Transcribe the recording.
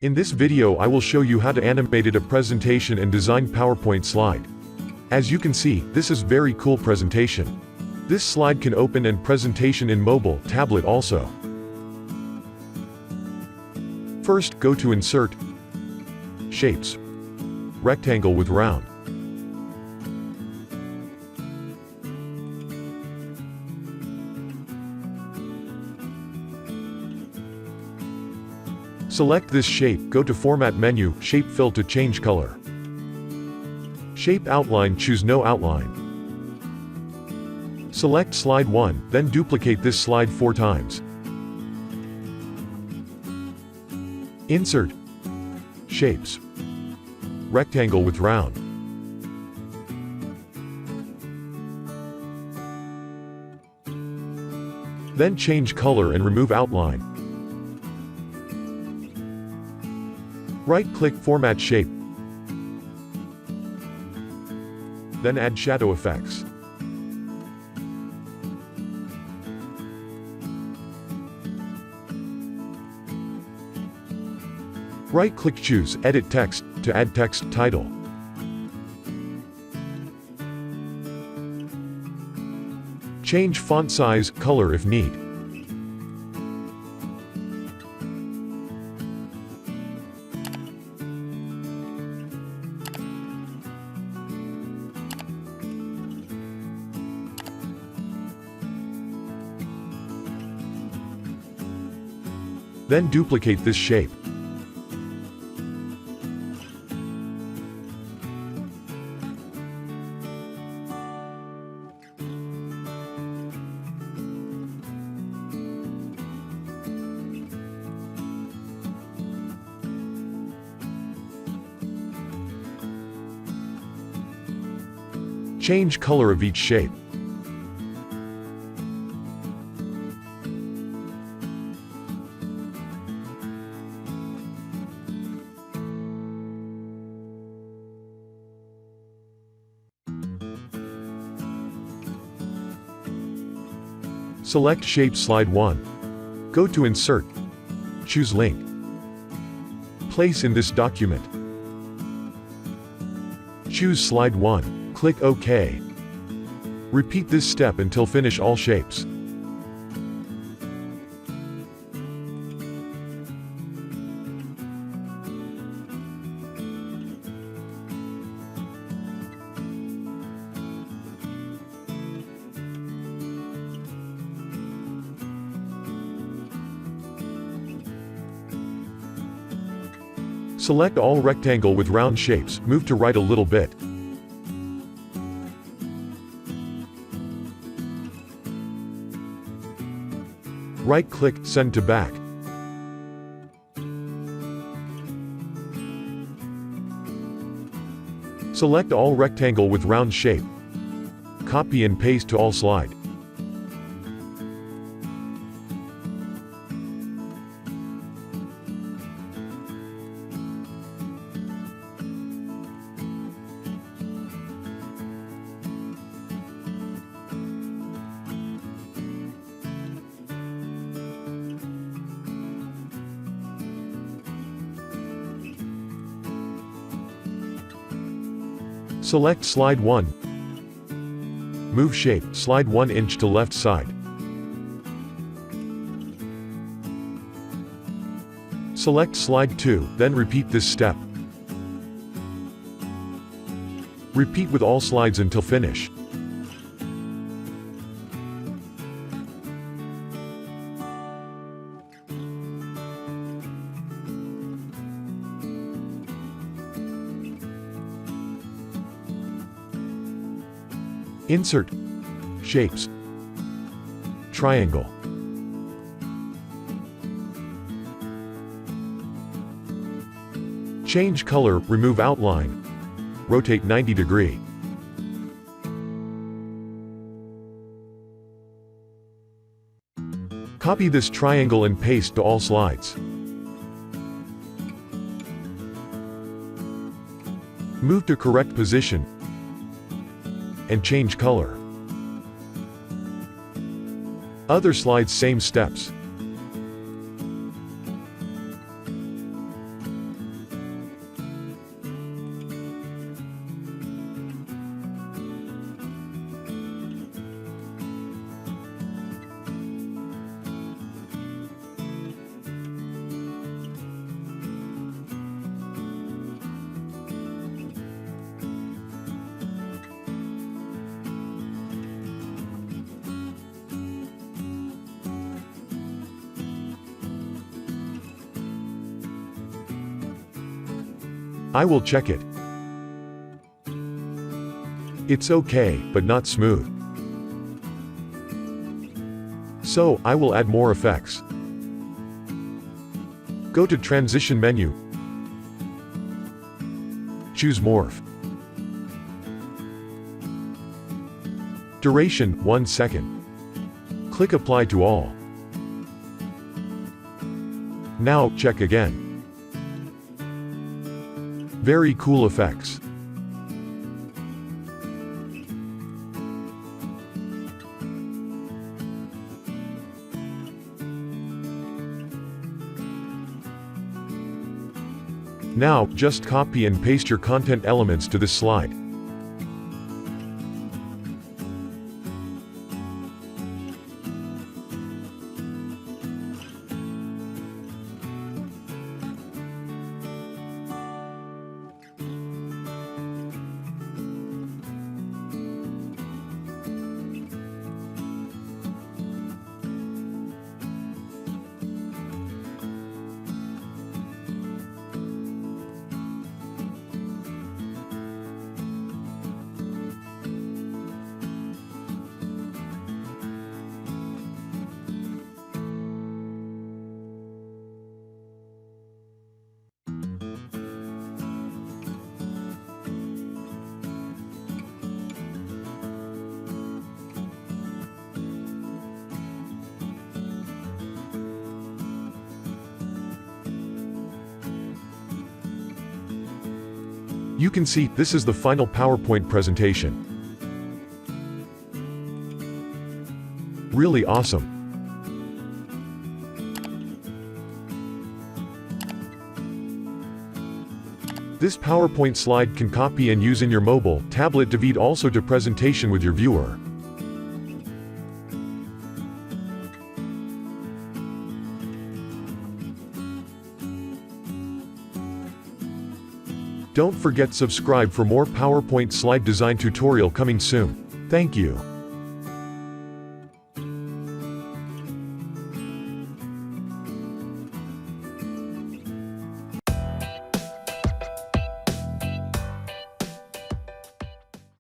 In this video I will show you how to animate a presentation and design PowerPoint slide. As you can see, this is very cool presentation. This slide can open and presentation in mobile, tablet also. First, go to Insert, Shapes, Rectangle with Round. Select this shape, go to Format menu, Shape Fill to change color. Shape Outline, choose No Outline. Select Slide 1, then duplicate this slide 4 times. Insert, Shapes, Rectangle with Round. Then change color and remove outline. Right-click Format Shape. Then add shadow effects. Right-click, choose Edit Text to add text title. Change font size, color if need. Then duplicate this shape. Change color of each shape. Select Shape Slide 1. Go to Insert. Choose Link. Place in this document. Choose Slide 1. Click OK. Repeat this step until finish all shapes. Select all rectangle with round shapes, move to right a little bit. Right-click, send to back. Select all rectangle with round shape. Copy and paste to all slide. Select Slide 1. Move shape, slide 1 inch to left side. Select Slide 2, then repeat this step. Repeat with all slides until finish. Insert, Shapes, Triangle. Change color, remove outline. Rotate 90 degree. Copy this triangle and paste to all slides. Move to correct position and change color. Other slides, same steps. I will check it. It's okay, but not smooth. So, I will add more effects. Go to Transition menu. Choose Morph. Duration, 1 second. Click Apply to all. Now, check again. Very cool effects. Now, just copy and paste your content elements to this slide. You can see, this is the final PowerPoint presentation. Really awesome. This PowerPoint slide can copy and use in your mobile, tablet to feed also to presentation with your viewer. Don't forget subscribe for more PowerPoint slide design tutorial coming soon. Thank you.